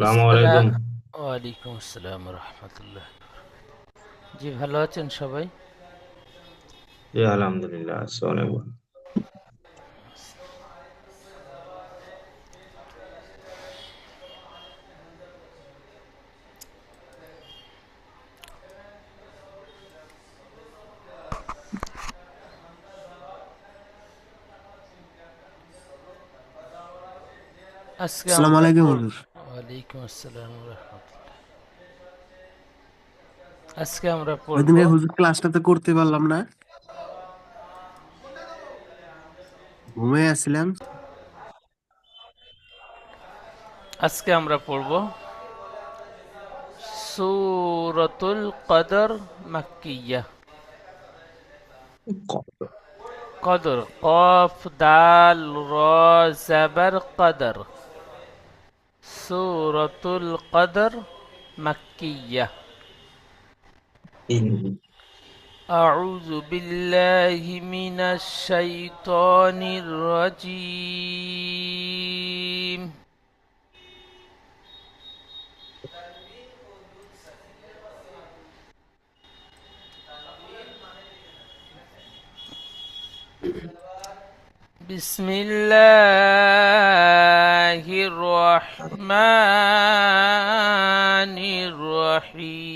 আসসালামু আলাইকুম। ওয়ালাইকুম আসসালাম রহমতুল্লাহ। জি, ভালো আছেন সবাই? জি আলহামদুলিল্লাহ আছি অনেক ভালো। আজকে আসসালামু আমরা আলাইকুম হুজুর। ওয়ালাইকুম আসসালাম রহমতুল্লাহ। আজকে আমরা ওই পড়ব দিনের হুজুর ক্লাসটা তো করতে পারলাম না, ঘুমিয়ে আসছিলাম। আজকে আমরা পড়ব সূরাতুল কদর মাক্কিয়া। ক- কদর, কফ দাল র জাবার কদর। সূরাতুল কদর মাক্কিয়া। ইন- أعوذ بالله من الشيطان الرجيم. بسم الله الرحمن الرحيم.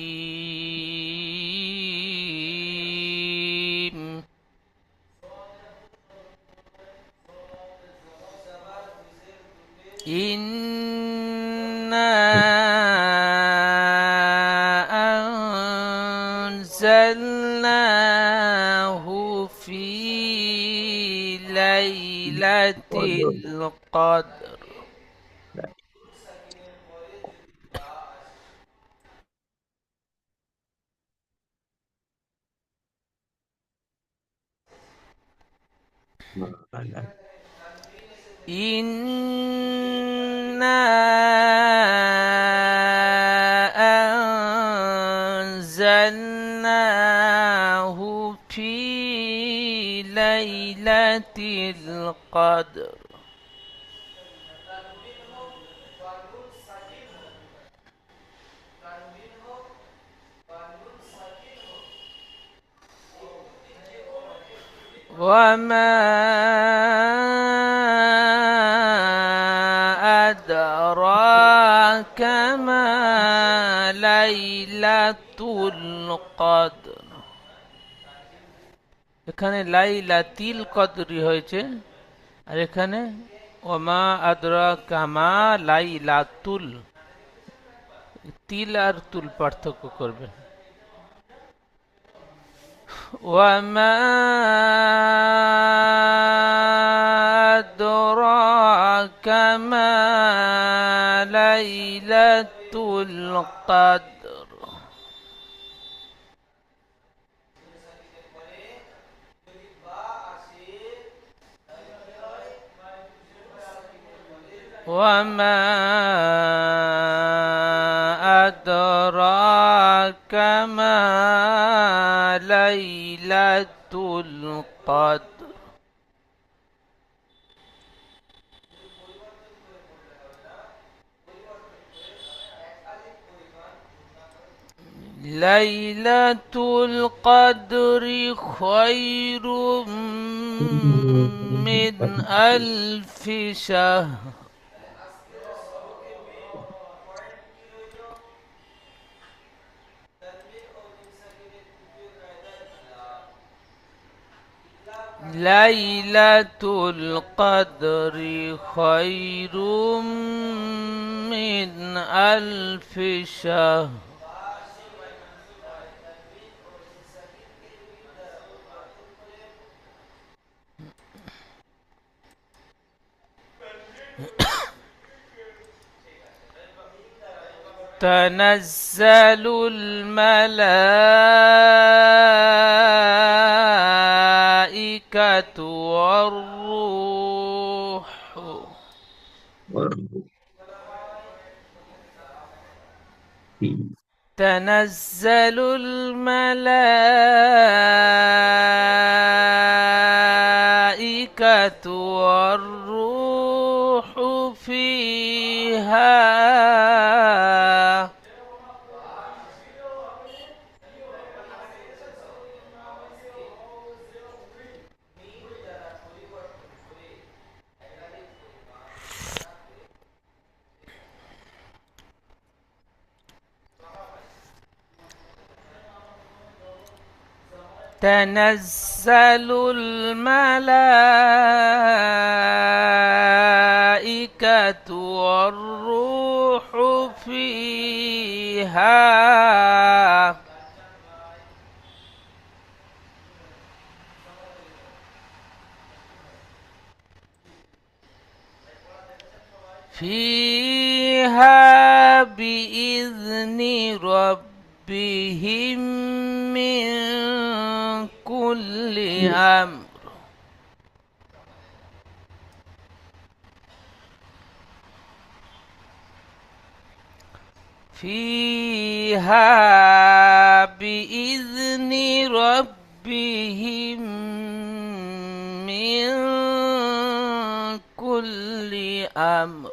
إنا أنزلناه في ليلة কদর। القدر. إنا أنزلناه في ليلة القدر. وما أدراك ما ليلة القدر. এখানে লাইলাতিল কদরি হয়েছে, আর এখানে ওমা আদরাকা মা লাইলাতুল। তিল আর তুল পার্থক্য করবে। وما أدراك ما ليلة القدر. وما أدراك ما ليلة القدر. ليلة القدر خير من ألف شهر. ليلة القدر خير من ألف شهر. تنزل الملائكة والروح. تنزل الملائكة والروح فيها تنزل الملائكة والروح فيها بإذن ربهم من كل أمر فيها بإذن ربهم من كل أمر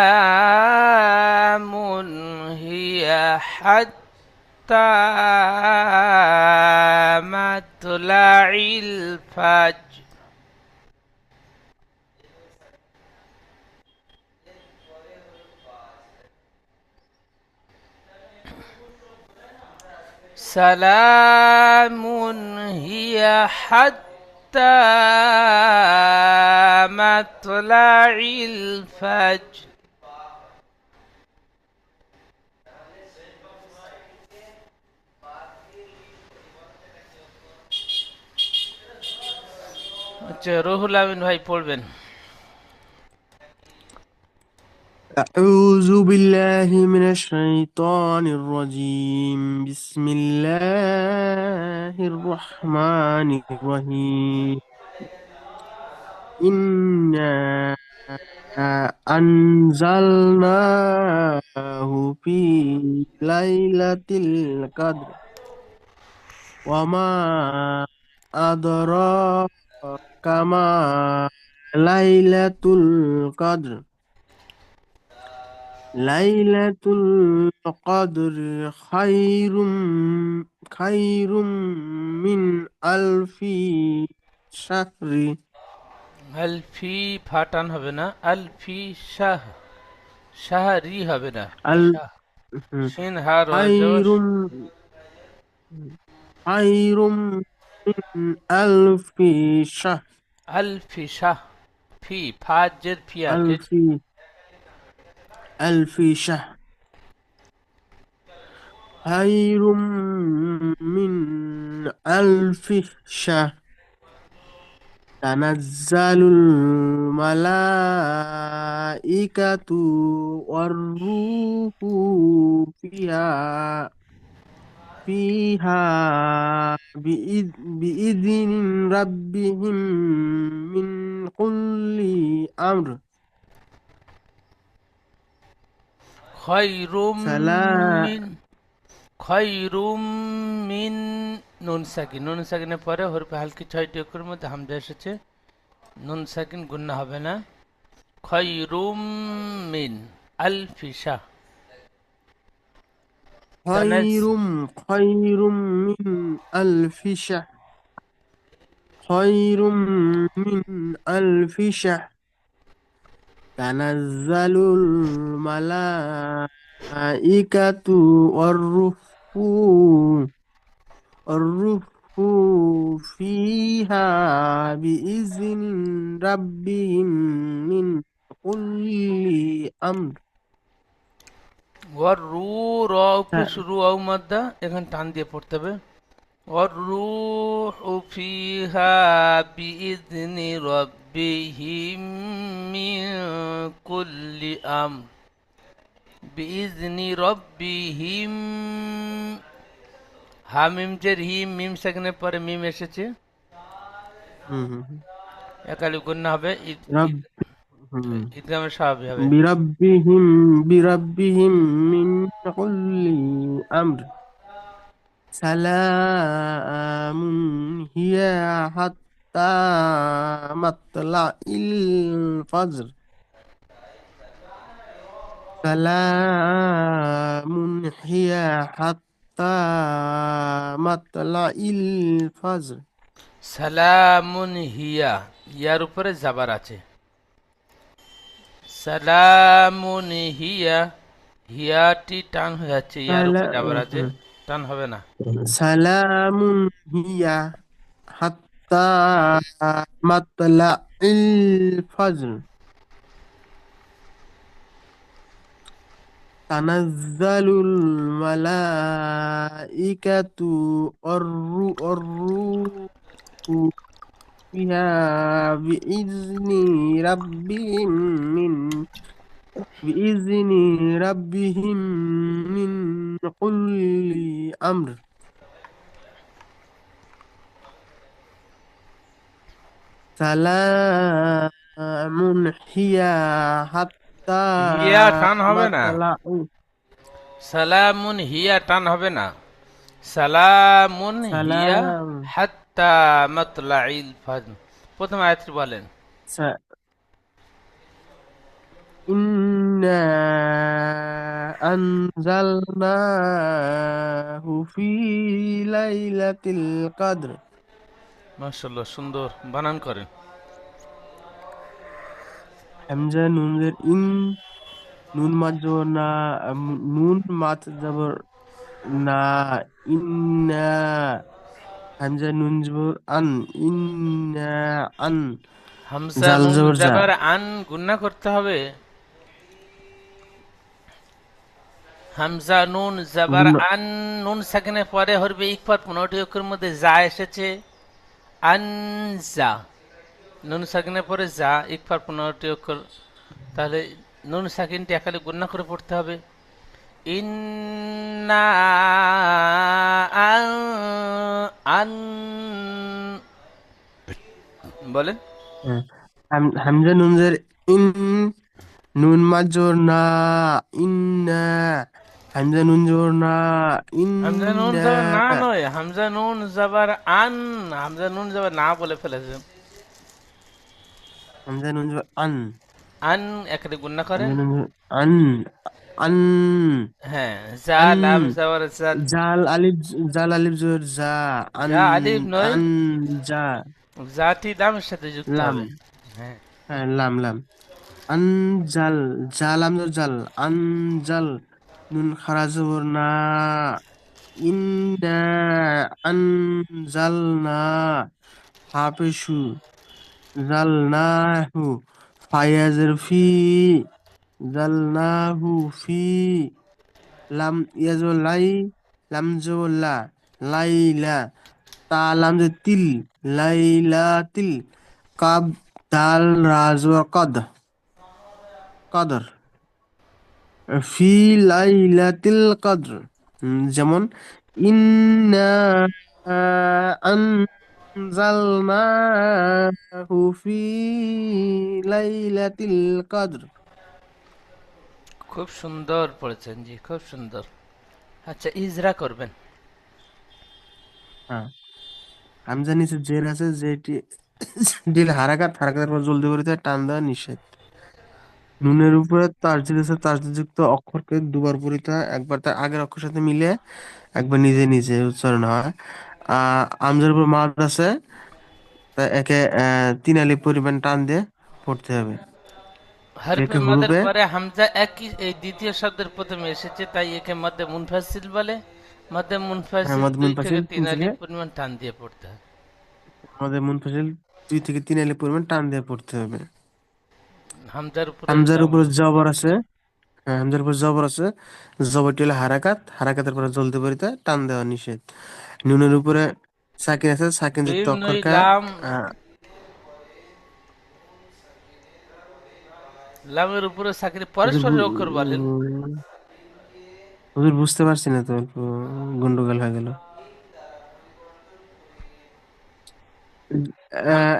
سلام هي حتى مطلع الفجر سلام هي حتى مطلع الفجر আচ্ছা রুহুল আমিন ভাই পড়বেন أعوذ بالله من الشيطان الرجيم بسم الله الرحمن الرحيم إنا أنزلناه في ليلة القدر وما أدراك ما ليلة القدر ليلة القدر خير من ألف شهر আলফি ফাটান হবে না আলফি শাহ শাহরি হবে না ال শাহ সিন হার خير خير من ألف شهر আলফি শাহ ফি ফাজের ফি আছে ألف ألف شهر خير من ألف شهر تنزل الملائكة والروح فيها بإذن ربهم من كل أمر খয়রুম سلام মিন খয়রুম মিন নুন সাকিনের পরে হরফে হালকি 6টি অক্ষরের মধ্যে হামজা এসেছে নুন সাকিন গুন্না হবে না খয়রুম মিন আলফি শাহ خير خير من ألف شهر خير من ألف شهر تنزل الملائكة والروح فيها بإذن ربهم من كل أمر ওয়ার রু র উপরে শুরু আও মাদ্দা এখানে টান দিয়ে পড়তে হবে والروح فيها بإذن ربهم من كل أمر بإذن ربهم হামিম জের হিম মিম সেখানে পরে মিম এসেছে একালি গুন্না হবে رب ঈদগামে স্বাভাবিক হবে بربهم من كل أمر سلام هي حتى مطلع الفجر سلام هي حتى مطلع الفجر সালামুন হিয়া, ইয়ার উপরে জাবার আছে। সালামুন হিয়া, হিয়াটি টান হয়ে যাচ্ছে, ইয়ার উপরে জাবার আছে, টান হবে না। সালামুন হিয়া হাত্তা মাতলাইল ফজর তানাজ্জালুল মালাইকাতু অর-রূহু ফিহা বিইذনি রাব্বিহিম মিন বিইذনি রাব্বিহিম মিন কুল্লি আমর সালামুন হিয়া হাত্তা হিয়া টান হবে না, মাতলাউ সালামুন হিয়া টান হবে না, সালামুন হিয়া সালাম হাত্তা মাতলাইল ফজর। প্রথম আয়াতটি বলেন। সা- ইন্না আনজালনাহু ফি লাইলাতিল কদর মাশাআল্লাহ, সুন্দর বানান করেন। হামজা নুন জের ইন নুন মাত জবর না নুন মাত জবর না ইন্না হামজা নুন জবর আন ইন্না আন হামজা জাল নুন জবর যা জাবার আন গুন্না করতে হবে। হামজা নুন জাবার গুণ আন, নুন সাকিনের পরে হরবে ইকফাত 15টি অক্ষরের মধ্যে যা এসেছে, আনজা। নুন সাকিনের পরে যা, ইকফার 15টি অক্ষর, তাহলে নুন সাকিনটি একালে গুন্না করে পড়তে হবে। ইন্না আন, আন বলেন। হ্যাঁ। হামজা নুন জের ইন নুন মাত জবর না ইন্না হামজা নুন জবর না হামজা নুন ইন্না জাবার না নয়, হামজা নুন জাবার আন, হামজা নুন জাবার না বলে ফেলেছেন। হামজা নুন জবর আন আন একালে গুন্না করেন। হামজা নুন জবর আন আন হ্যাঁ, যা আন লাম যাওয়ার যা, জাল আলিফ জবর যা আন যা আলিফ নয়, আন যা জাটি লামের সাথে যুক্ত লাম হবে। হ্যাঁ, হ্যাঁ লাম লাম আনজাল জালাম জবর জাল আনজাল নুন খারা জবর না ইন্না আনজালনা হাফিসু জালনাহু ফায়াজের ফি জালনাহু ফি লাম ইয়াজো লাই লাম জো লা লাইলা তা লাম জো তিল লাইলা তিল কাব দাল রাজো কদ কদর ফি লাইলাতিল কদর যেমন ইন্না আনজালনাহু ফি লাইলাতিল কদর খুব সুন্দর পড়েছেন জি, খুব সুন্দর। আচ্ছা, ইজরা করবেন। হ্যাঁ হামজা নিচে জের আছে যেটি ডিল হারাকাতের পর জলদি করে টান দেওয়া নিষেধ নুনের উপরে তাসদিদ আছে তাসদিদযুক্ত অক্ষরকে দুবার পড়িতে হয় একবার তার আগের অক্ষরের সাথে মিলে একবার নিজে নিজে উচ্চারণ হয় আমজার উপর মাদ আছে তা একে 3 আলিফ পরিমাণ টান দিয়ে পড়তে হবে হরফে একে মদের হুরুফে পরে হামজা একই এই দ্বিতীয় শব্দের প্রথমে এসেছে, তাই একে মধ্যে মুনফাসিল বলে। মধ্যে মুনফাসিল মদ 2 থেকে মুনফাসিল 3 থেকে আলিফ পরিমাণ টান দিয়ে পড়তে হয়। আমাদের মুনফাসিল 2 থেকে 3 আলিফ পরিমাণ টান দিয়ে পড়তে হবে হামজার উপরে হামজার উপর জবর। জবর আছে হ্যাঁ হামজার উপর জবর আছে জবরটি হলো হারাকাতের পরে জলদি পড়িতে টান দেওয়া নিষেধ নুনের উপরে সাকিন আছে সাকিন যুক্ত মিম নই অক্ষরকে লাম, আহ, লামের উপরে সাকিরে হুজুর পরস্পরের অক্ষর বলেন। হুজুর বুঝতে পারছি না তো অল্প গন্ডগোল হয়ে গেল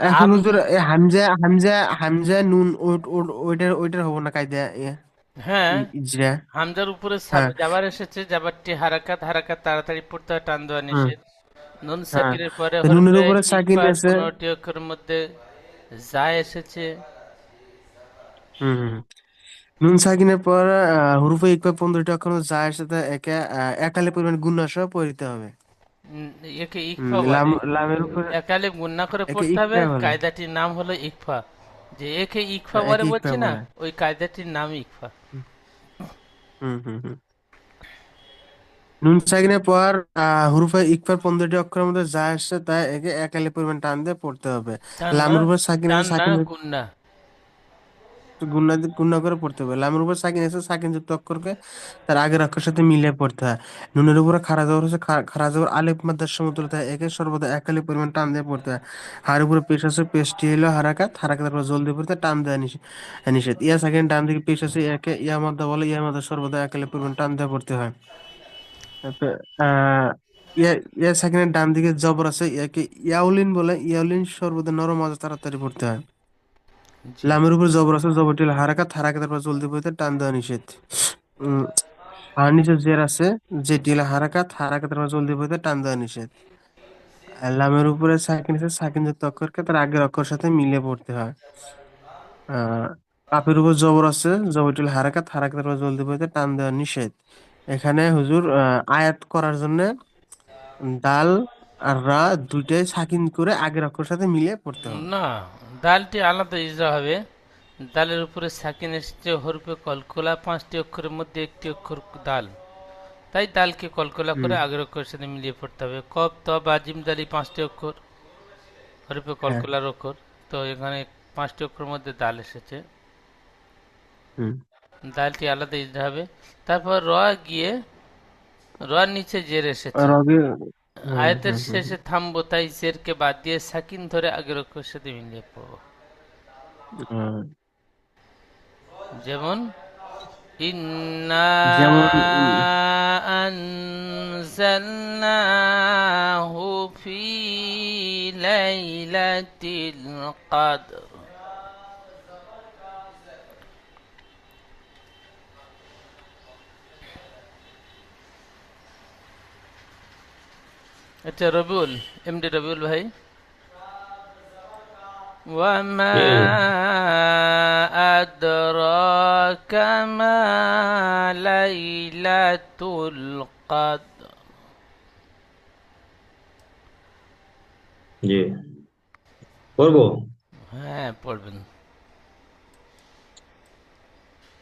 এখন আম, হুজুর হামজা হামজা হামজা নুন ওইটার হবো না কায়দা হ্যাঁ, ইজরা হামজার উপরে হ্যাঁ জাবার এসেছে, জাবারটি হারাকাত, হারাকাত তাড়াতাড়ি পড়তে হয়, টান দেওয়া হ্যাঁ নিষেধ। নুন হ্যাঁ সাকিরের পরে তো নুনের হরফে উপরে সাকিন ইকফার আছে 15টি অক্ষরের মধ্যে যা এসেছে। হুম হুম নুন সাকিনের পর হুরুফে ইকফা 15টি অক্ষর যা এর সাথে একে 1 আলিফ পরিমাণ গুণনা সহ পড়িতে হবে একে ইকফা বলে। লামের উপরে এক আলিফ গুণনা করে একে পড়তে হবে। ইকফা বলে। কায়দাটির নাম হলো ইকফা। যে একে ইকফা হ্যাঁ, বলে একে ইকফা বলছি না, বলে। ওই কায়দাটির নাম ইকফা। হুম হুম হুম হুম। নুন সাকিনের পর হুরুফে ইকফার 15টি অক্ষরের মধ্যে যা আসছে তা একে এক আলিফ পরিমাণ টান দিয়ে পড়তে হবে। টান না, লামের উপর সাকিন আছে, টান না, সাকিন গুণনা। গুণনা গুণনা করে পড়তে হবে। লামের উপর সাকিন আছে, সাকিন যুক্ত অক্ষরকে তার আগের অক্ষরের সাথে মিলিয়ে পড়তে হয়। নুনের উপরে খাড়া জবর আছে, খাড়া জবর আলিফ মাদ্দার সমতুল্য তাই একে সর্বদা এক আলিফ পরিমাণ টান দিয়ে পড়তে হয়। হার উপরে পেশ আছে, পেশটি হলো হারাকাত, হারাকাতের পর জলদি পড়তে টান দেওয়া নিষেধ। ইয়া সাকিন ডান দিকে পেশ আছে, একে ইয়া মাদ্দা বলে, ইয়া মাদ্দা সর্বদা এক আলিফ পরিমাণ টান দিয়ে পড়তে হয়। তারপর ইয়া ইয়া সাকিনের ডান দিকে জবর আছে, ইয়াকে ইয়াউলিন বলে, ইয়াউলিন সর্বদা নরম আওয়াজে তাড়াতাড়ি পড়তে হয়। জি। লামের উপর জবর আছে, জবরটি হলো হারাকাত, হারাকাতের পর জলদি পড়তে টান দেওয়া নিষেধ। উম আর নিচে জের আছে, যেটি হলো হারাকাত, হারাকাতের পর জলদি পড়তে টান দেওয়া নিষেধ। আর লামের উপরে সাকিন আছে, সাকিন যুক্ত অক্ষরকে তার আগের অক্ষরের সাথে মিলিয়ে পড়তে হয়। আহ কাপের উপর জবর আছে, জবরটি হলো হারাকাত, হারাকাতের পর জলদি পড়তে টান দেওয়া নিষেধ। এখানে হুজুর আয়াত করার জন্য ডাল আর রা দুইটাই সাকিন করে আগের অক্ষরের সাথে মিলিয়ে পড়তে হবে। না, দালটি আলাদা ইজরা হবে। দালের উপরে সাকিন এসেছে হরফে কলকলা, 5টি অক্ষরের মধ্যে একটি অক্ষর দাল, তাই দালকে কলকলা হুম। করে আগের অক্ষরের সাথে মিলিয়ে পড়তে হবে। কফ, ত, বা, জিম, দালি 5টি অক্ষর, হরফে হ্যাঁ। কলকলার অক্ষর। তো এখানে 5টি অক্ষরের মধ্যে দাল এসেছে, হুম। দালটি আলাদা ইজরা হবে। তারপর র গিয়ে রর নিচে জের এসেছে। রগে হুম আয়াতের হুম হুম শেষে থামবো, তাই জেরকে বাদ দিয়ে সাকিন ধরে আগের অক্ষরের সাথে মিলিয়ে পড়বো। হুম। যেমন ইন্না যেমন আনজালনাহু ফি লাইলাতিল কদর। আচ্ছা রবিউল, এমডি রবিউল ভাই, ওয়ামা জি আদরাকা মা লাইলাতুল কদর। জি পড়বো। হ্যাঁ, পড়বেন।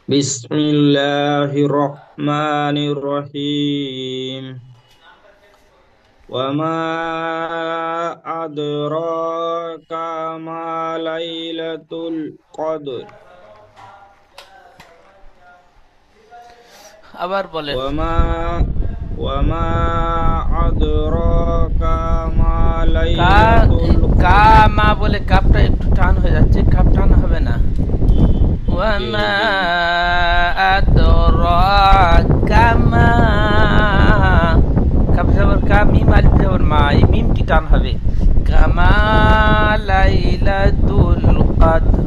বিসমিল্লাহির রহমানির রহিম। ওয়ামা আদরাকা মা লাইলাতুল কদর। আবার বলেন। ওয়ামা ওয়ামা আদরাকা মা কা লাইলাতুল কা কদর। মা বলে কাপটা একটু টান হয়ে যাচ্ছে, কাপ টান হবে না। জি ওয়ামা জি আদরাকা মা, কাপ জবর কা, মিম আলিফ জবর মা, এই মিমটি টান হবে। কামা লাইলাতুল কদর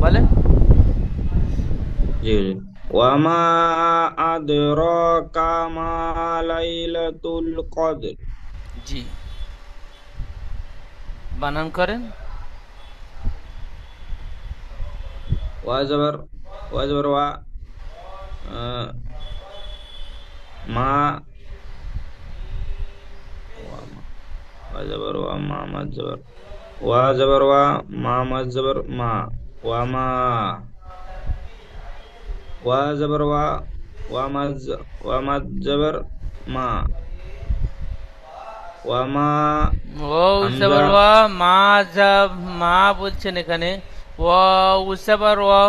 বলেন। জি জি। ওয়ামা আদরাকা মা লাইলাতুল কদর। জি, বানান করেন। ওয়া জবর ওয়া, আহ, মা ওয়া মা, ওয়া জবর ওয়া, মা মাজ জবর ওয়া, জবর ওয়া, মা মাজ জবর মা। ওয়া মা, ওয়া জবর ওয়া, ওয়া মাজ জবর মা। ওয়া মা, ও হামজা। জবর ওয়া, মা যাব মা বলছেন এখানে। ও জবর ওয়া,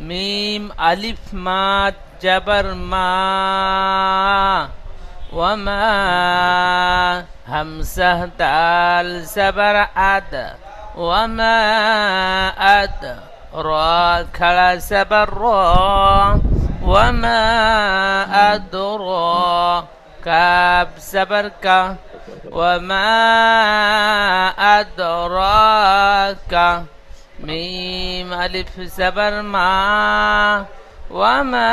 মিম আলিফ মা জবর মা। ওয়ামা, হামজা দাল জবর আদ, ওয়ামা আদ, র খাড়া জবর র, ওয়ামা আদ র, কাব জবর কা, ওয়ামা আদরাকা, মিম আলিফ জবর মা, ওয়ামা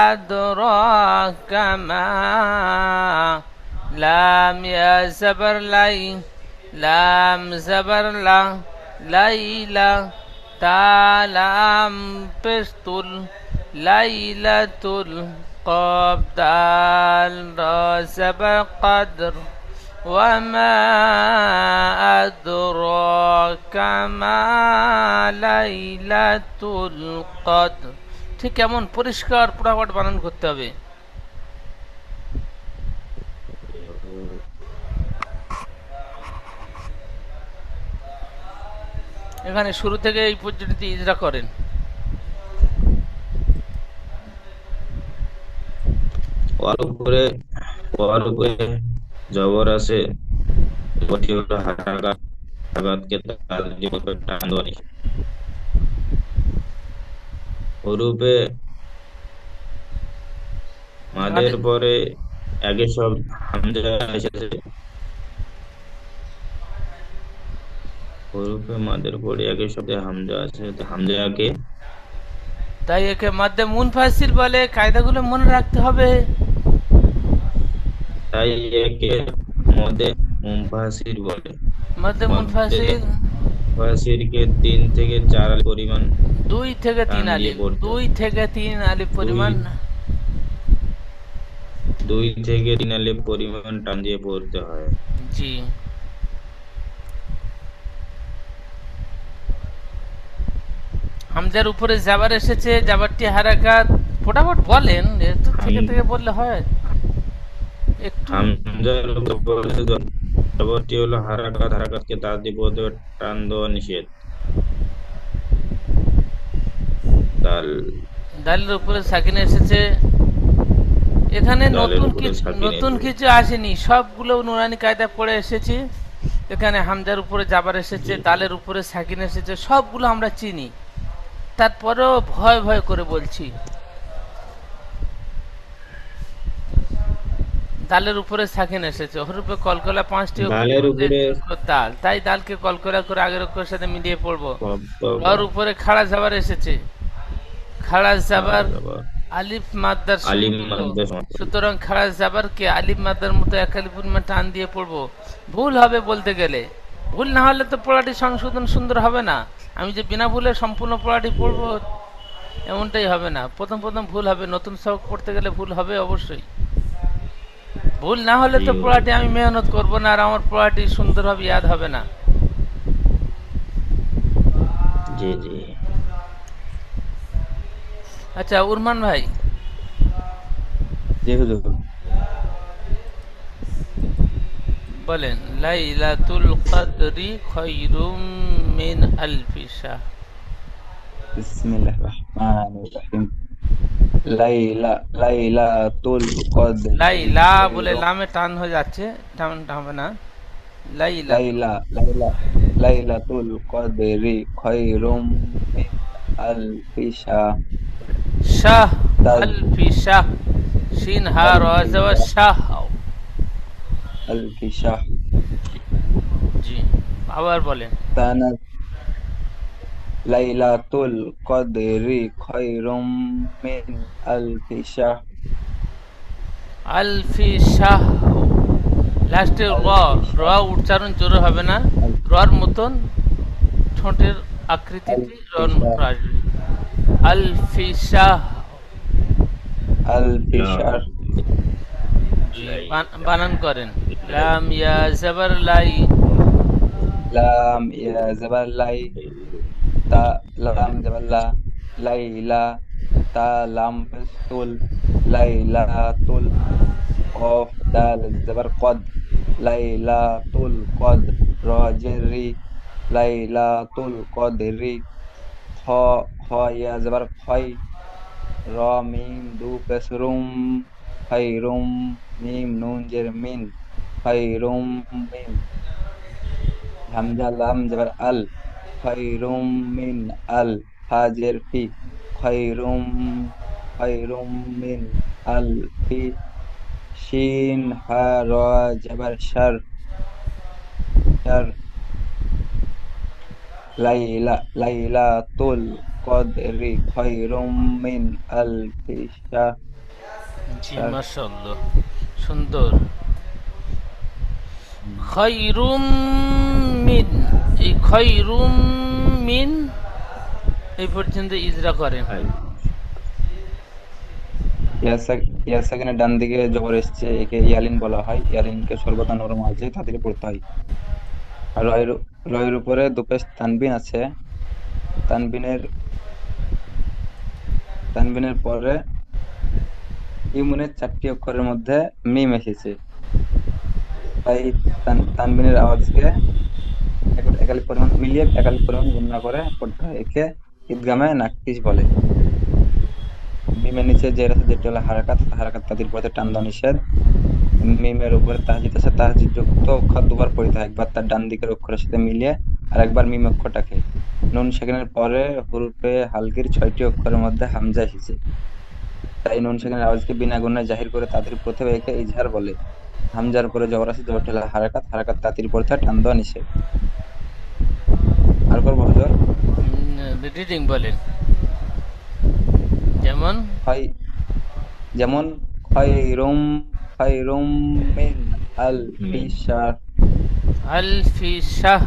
আদরাকা মা, লাম ইয়া জবর লাই, লাম জবর লা, লাইলা, তা লাম পেস্তুল, লাইলাতুল, قاف دال را زبر قدر وما أدراك ما ليلة القدر। ঠিক এমন পরিষ্কার পুরাপাট বানান করতে হবে। এখানে শুরু থেকে এই পর্যন্ত ইজরা করেন। ওয়ার উপরে জবর আছে, জবরটি হলো হারাকাত, হারাকাতকে তাল দিয়ে উপরে টান দেওয়া নিষেধ। হরুপে মাদের পরে আগে সব হামজা এসেছে, হরুপে মাদের পরে আগে শব্দে হামজা আছে, তো হামজাকে তাই একে মধ্যে মুনফাসিল বলে। কায়দাগুলো মনে রাখতে হবে। তাই একে মধ্যে মুনফাসিল বলে। মধ্যে মুনফাসিল মুনফাসিলকে 3 থেকে 4 আলিফ পরিমাণ 2 থেকে 3 টান দিয়ে আলিফ, পড়তে 2 থেকে 3 আলিফ পরিমাণ 2 থেকে 3 আলিফ পরিমাণ টান দিয়ে পড়তে হয়। জি। হামজার উপরে জাবার এসেছে, জাবারটি হারাকাত। ফটাফট বলেন, একটু থেকে থেকে বললে হয়। একটু হামজার উপরে জবরটি হলো হারাকাত, হারাকাতকে তাল দিয়ে পড়তে হয়, টান দেওয়া নিষেধ। দাল, দালের উপরে সাকিন এসেছে। এখানে দালের নতুন উপরে কিছু সাকিন এসেছে। কিছু আসেনি, সবগুলো নুরানি কায়দা পড়ে এসেছি। এখানে হামজার উপরে জাবার এসেছে, দালের উপরে সাকিন এসেছে, সবগুলো আমরা চিনি। তারপরেও ভয় ভয় করে বলছি। দালের উপরে সাকিন এসেছে, হরুপে কলকলা 5টি, দালের উপরে দাল, তাই দালকে কলকলা করে আগের অক্ষরের সাথে মিলিয়ে পড়বো। শব্দ ওর উপরে খাড়া জাবার এসেছে, খাড়া জাবার জবর, আলিফ মাদ্দার আলিম সমতুল্য। মাদ্দার সমতুল্য। সুতরাং খাড়া জাবারকে আলিফ মাদ্দার মতো এক আলিফ পরিমাণ টান দিয়ে পড়বো। ভুল হবে বলতে গেলে, ভুল না হলে তো পড়াটি সংশোধন সুন্দর হবে না। আমি যে বিনা ভুলে সম্পূর্ণ পড়াটি পড়বো এমনটাই হবে না। প্রথম প্রথম ভুল হবে, নতুন সবক পড়তে গেলে ভুল হবে অবশ্যই। ভুল না হলে তো পড়াটি আমি মেহনত করব না, আর আমার পড়াটি সুন্দরভাবে ইয়াদ হবে না। জি জি। আচ্ছা উরমান ভাই, জি হুজুর। বলেন লাইলাতুল কদরি খায়রুম মিন আলফি শাহর। বিসমিল্লাহির রহমানির রহিম। লাইলাতুল কদর। লাইলা বলে লামে টান হয়ে যাচ্ছে, টানটা হবে না। লাইলা লাইলাতুল কদরি খায়রুম মিন আলফি শাহর। শাহ, আলফি শাহ, শিন হা র জবর শাহ। আলফি শাহর। জি, আবার বলেন। লাইলাতুল কদরি খায়রুম মিন আলফি শাহর। আলফি শাহ, লাস্টে র উচ্চারণ জোরে হবে না, রর মতন ঠোঁটের আকৃতিতে রন আসবে। আলফি শাহ, আলফি শাহর। বানান করেন। লাম ইয়া জবর লাই, লাম ইয়া জবর লাই, তা লাম জবর লা, লাইলা, তা লাম পেস্তুল, লাইলাতুল, কফ দাল জবর কদ, লাইলাতুল কদ, র জেরি, লাইলাতুল কদরি, খ খ ইয়া জবর খয়, র মিম দু পেসরুম, খায়রুম, মিম নুন জের মিন, খায়রুম মিন, হামজা লাম জবর আল, খায়রুম মিন আল, হাজের ফি, খায়রুম, খায়রুম মিন আল ফি, শিন হা র জবর শার, শার, লাইলাতুল কদরি খায়রুম মিন আলফি শাহর। জি মাশাআল্লাহ, সুন্দর। খায়রুম মিন, এই খায়রুম মিন এই পর্যন্ত ইজরা করেন। ইয়ার সেকেন্ডের ডান দিকে জবর এসছে, একে ইয়ালিন বলা হয়। ইয়ালিনকে সর্বদা নরম আওয়াজে তাদেরকে পড়তে হয়। আর রয়ের উপরে দুপেশ তানবিন আছে। তানবিনের তানবিনের পরে ইমুনের 4টি অক্ষরের মধ্যে মিম এসেছে, তাই তানবিনের আওয়াজকে একালিক পরিমাণ মিলিয়ে একালিক পরিমাণ গুণনা করে পড়তে হয়। একে ঈদগামে নাকতিস বলে। মিমের নিচে জের আছে, যেটি হলো হারাকাত। হারাকাত তাদের পথে টান দেওয়া নিষেধ। মিমের উপরে তাহজিদ আছে, তাহজিদ যুক্ত অক্ষর দুবার পড়িতে হয়, একবার তার ডান দিকের অক্ষরের সাথে মিলিয়ে আর একবার মিম অক্ষরটাকে। নুন সেকেন্ডের পরে হুরুফে হালকির 6টি অক্ষরের মধ্যে হামজা এসেছে, তাই নুন সেকেন্ডের আওয়াজকে বিনা গুণায় জাহির করে তাদের প্রথমে একে ইজহার বলে। হামজার পরে জবর আছে, জবরটি হলো হারাকাত। হারাকাত তাতির পড়তে টান দেওয়া নিষেধ। আর করবো হুজুর? রিডিং বলেন। যেমন হয় যেমন খয়রুম খয়রুম মিন আলফি শাহ। আলফি শাহ।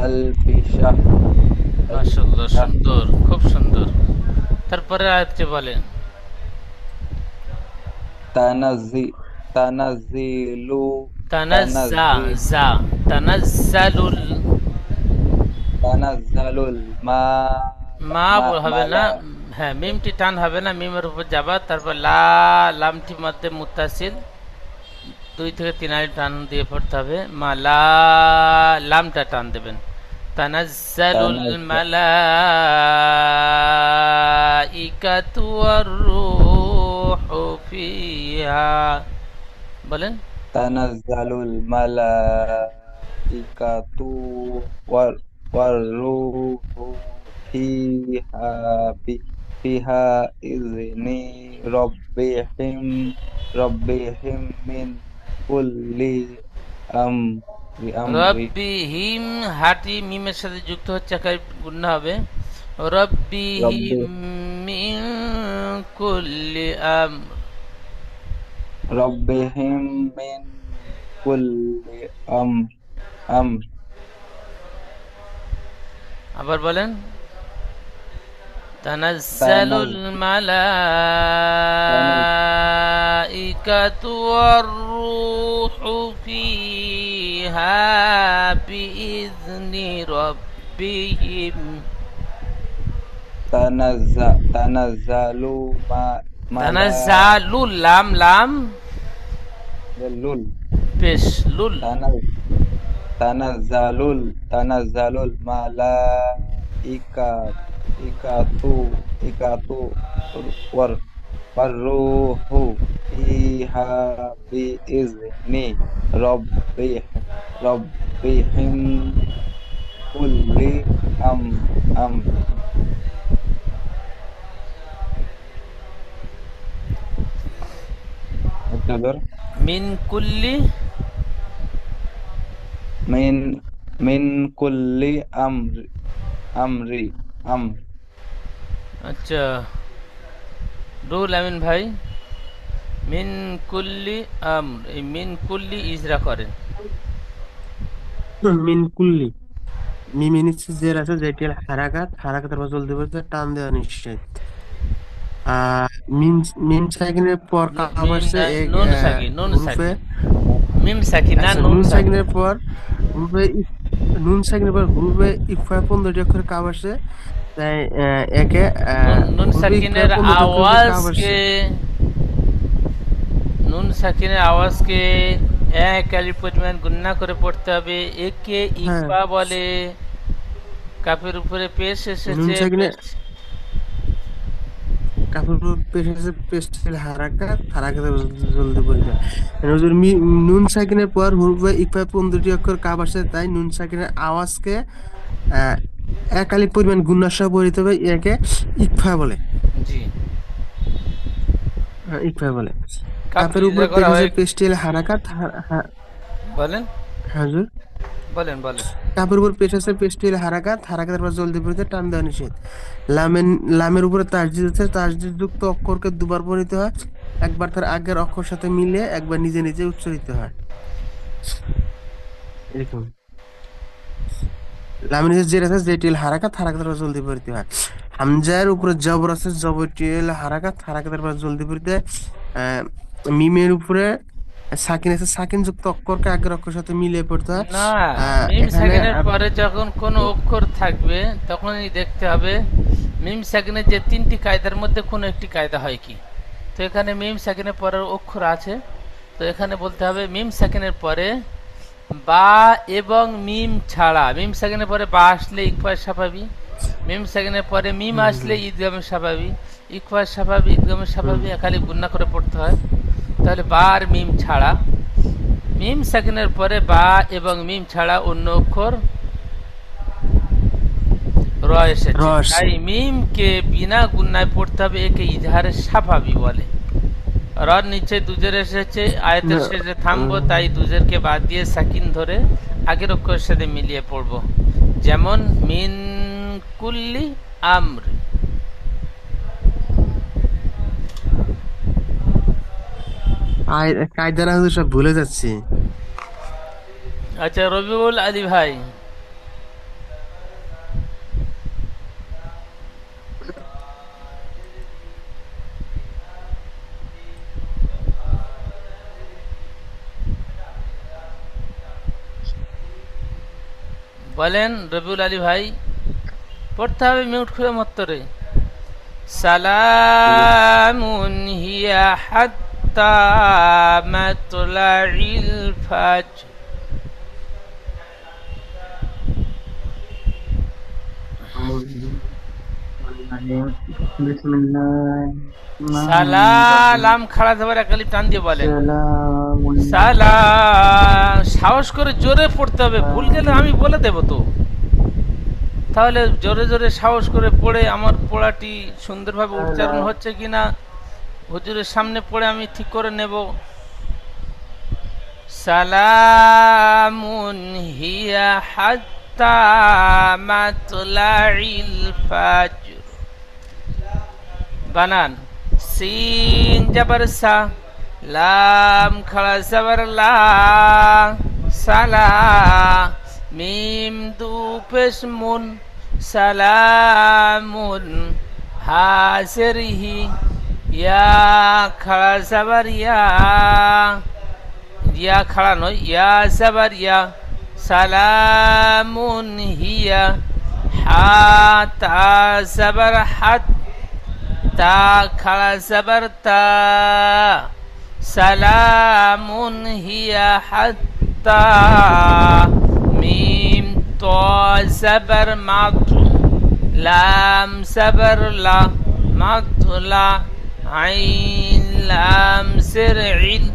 আলফি শাহ। মাশাআল্লাহ, সুন্দর, খুব সুন্দর। তারপরে আয়াতটি বলেন। তানাজি তানাজিলু তানাজ্জা তানাজি জা তানাজ্জালুল তানাজ্জালুল মা মা হবে না, মালা। হ্যাঁ মিমটি টান হবে না, মিমের উপর যাবা, তারপর লা, লামটি মধ্যে মুত্তাসিল, 2 থেকে 3 আলিফ টান দিয়ে পড়তে হবে। মালা, লামটা টান দেবেন। তানাজ্জালুল মালাইকাতু ওয়ার রূহু ফিহা। বলেন। তানাজ্জালুল মালাইকাতু ওয়ার ওয়ার রূহু ফিহা ফিহা ইযনি রাব্বিহিম রাব্বিহিম মিন কুল্লি আমরি। রব্বিহিম, হাটি মিমের সাথে যুক্ত হচ্ছে, একাই গুণনা হবে। রব্বি রব্বিহিম মিন কুল্লি রব্বিহিম মিন কুল্লি আমর। আবার বলেন। তানাজ তানাজ্জালুল মালাইকাতু ওয়ার রূহু ফিহা বিইذনি রব্বিহিম। তানাজ্জালু তানাজ্জালুল, লাম লাম মালালুল পেশ লুল। তানাজ্জালুল মালাইকাতু ইকাতু ওয়ার ওয়াররূহু ফিহা বিইذনি রব্বিহিম কুল্লি আমর। মিন কুল্লি, মিন মিন কুল্লি আমর। আচ্ছা রুল আমিন ভাই, মিন কুল্লি আমর, এই মিন কুল্লি ইজরা করেন। মিন কুল্লি, মিমের নিচে জের আছে, যেটি হলো হারাকাত। হারাকাতের পর জলদি বলতে টান দেওয়া নিষেধ। আর মিম মিম সাকিনের পর কাব মিম আসছে না, এক নুন সাকিন, নুন হুরুফে। সাকিন, মিম সাকিন না, আচ্ছা, নুন নুন সাকিন। সাকিনের পর হুরুফে নুন সাকিনের পর হুরুফে ইকফা 15টি অক্ষর কাব আসছে, তাই একে নুন হুরুফে ইকফা সাকিনের 15টি অক্ষর যে কাব আওয়াজকে, আসছে। নুন সাকিনের আওয়াজকে এক আলিফ পরিমাণ গুণনা করে পড়তে হবে। একে হ্যাঁ, ইকফা বলে। কাফের উপরে পেশ নুন এসেছে, সাকিনের পেশ। কাপড় পেশ আছে, পেস্টেল হারাকাত। হারাকাতের জলদি বলতে হয়। হুজুর নুন সাকিনের পর হুরুফে ইকফা 15টি অক্ষর কাব আসছে, তাই নুন সাকিনের আওয়াজকে আহ, এক আলিফ পরিমাণ গুণনা সহ পড়িতে হবে, একে ইকফা বলে। জি, ইকফা বলে। কাফের কাপের উপরে ইজরা পেশ করা আছে, হয়। পেস্টেল হারাকাত। বলেন, হাজুর, বলেন, বলেন। কাপের উপর পেশ আছে, পেস্টেল হারাকাত। হারাকাতের পর জলদি পড়িতে টান দেওয়া নিষেধ। লামের লামের উপরে তাসদিদ আছে, তাসদিদ যুক্ত অক্ষরকে দুবার পড়িতে হয়, একবার তার আগের অক্ষর সাথে মিলে, একবার নিজে নিজে উচ্চারিত হয়। এরকম লামের নিচে জের আছে, যেটি হলো হারাকাত। হারাকাতের পর জলদি পড়িতে হয়। হামজার উপরে জবর আছে, জবরটি হলো হারাকাত, হারাকাতের পর জলদি করে দেয়। আহ, মিমের উপরে সাকিন আছে, সাকিন যুক্ত অক্ষরকে আগের অক্ষরের সাথে মিলিয়ে পড়তে হয়। না, মিম এখানে সাকিনের পরে যখন কোনো অক্ষর থাকবে তখনই দেখতে হবে মিম সাকিনের যে তিনটি কায়দার মধ্যে কোনো একটি কায়দা হয় কি। তো এখানে মিম সাকিনের পরের অক্ষর আছে, তো এখানে বলতে হবে মিম সাকিনের পরে বা এবং মিম ছাড়া। মিম সাকিনের পরে বা আসলে ইকফা স্বাভাবিক, মিম সাকিনের পরে মিম আসলে ঈদগামে স্বাভাবিক, ইকফা স্বাভাবিক, ঈদগামে স্বাভাবিক, খালি গুণা করে পড়তে হয়। তাহলে বা আর মিম ছাড়া, মিম সাকিনের পরে বা এবং মিম ছাড়া অন্য অক্ষর র এসেছে, রস তাই মিমকে বিনা গুণায় পড়তে হবে, একে ইজহারের সাফাবি বলে। রর নিচে দুজের এসেছে, আয়তের শেষে থামবো, তাই দুজেরকে বাদ দিয়ে সাকিন ধরে আগের অক্ষরের সাথে মিলিয়ে পড়বো। যেমন মিন কুল্লি আমর। কায়দারা হুজুর সব ভুলে যাচ্ছি। আচ্ছা, রবিউল আলী ভাই বলেন। রবিউল আলী ভাই পড়তে হবে মিউট খুলে মত্তরে। সালামুন হিয়া হাত্তা মাতলাইল ফাজর। সালাম খাড়া যাবার এক আলিফ টান দিয়ে বলেন সালাম। সাহস করে জোরে পড়তে হবে, ভুল গেলে আমি বলে দেব তো। তাহলে জোরে জোরে সাহস করে পড়ে আমার পড়াটি সুন্দরভাবে উচ্চারণ হচ্ছে কিনা হুজুরের সামনে পড়ে আমি ঠিক করে নেব। সালামুন হিয়া হাত্তা মাতলাইল ফাজর। বানান সিন জবর সা, লাম খাড়া জবর লা, সালা, মিম দু পেশ মুন, সালামুন, হাজির হি, ইয়া খাড়া জবর ইয়া, ইয়া খাড়া নয়, ইয়া জবর ইয়া, সালামুন হিয়া, হা তা জবর হাত, তা খাড়া জবর তা, সালামুন হিয়া হাত্তা, মিম তো জবর মাতু, লাম জবর লা, মাতুলা, আইন লাম সির ইল,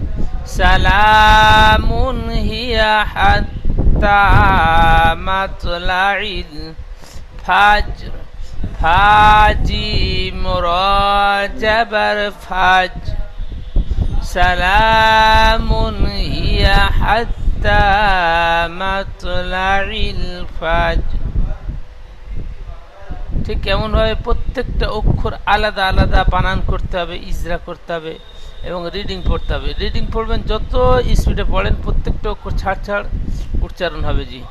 সালামুন হিয়া হাত্তা মাতলাইল ফাজর। ফাজি মুরাজাবার ফাজ, সালামুন হিয়া হাত্তা মাতলাইল ফাজ। ঠিক কেমন ভাবে প্রত্যেকটা অক্ষর আলাদা আলাদা বানান করতে হবে, ইজরা করতে হবে এবং রিডিং পড়তে হবে। রিডিং পড়বেন যত স্পিডে পড়েন প্রত্যেকটা অক্ষর ছাড় ছাড় উচ্চারণ হবে। জি,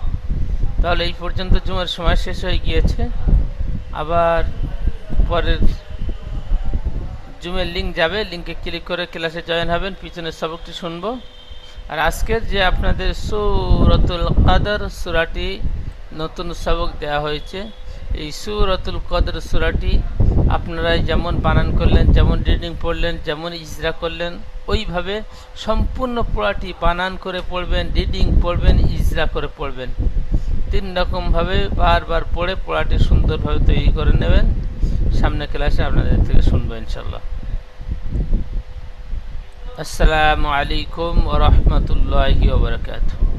তাহলে এই পর্যন্ত জুমার সময় শেষ হয়ে গিয়েছে। আবার পরের জুমের লিঙ্ক যাবে, লিঙ্কে ক্লিক করে ক্লাসে জয়েন হবেন, পিছনের সবকটি শুনবো। আর আজকের যে আপনাদের সূরাতুল কদর সূরাটি নতুন সবক দেওয়া হয়েছে, এই সূরাতুল কদর সূরাটি আপনারা যেমন বানান করলেন, যেমন রিডিং পড়লেন, যেমন ইজরা করলেন, ওইভাবে সম্পূর্ণ পড়াটি বানান করে পড়বেন, রিডিং পড়বেন, ইজরা করে পড়বেন। 3 রকমভাবে বারবার পড়ে পড়াটি সুন্দরভাবে তৈরি করে নেবেন। সামনে ক্লাসে আপনাদের থেকে শুনবো ইনশাল্লাহ। আসসালামু আলাইকুম ওয়া রাহমাতুল্লাহি ওয়া বারাকাতুহু।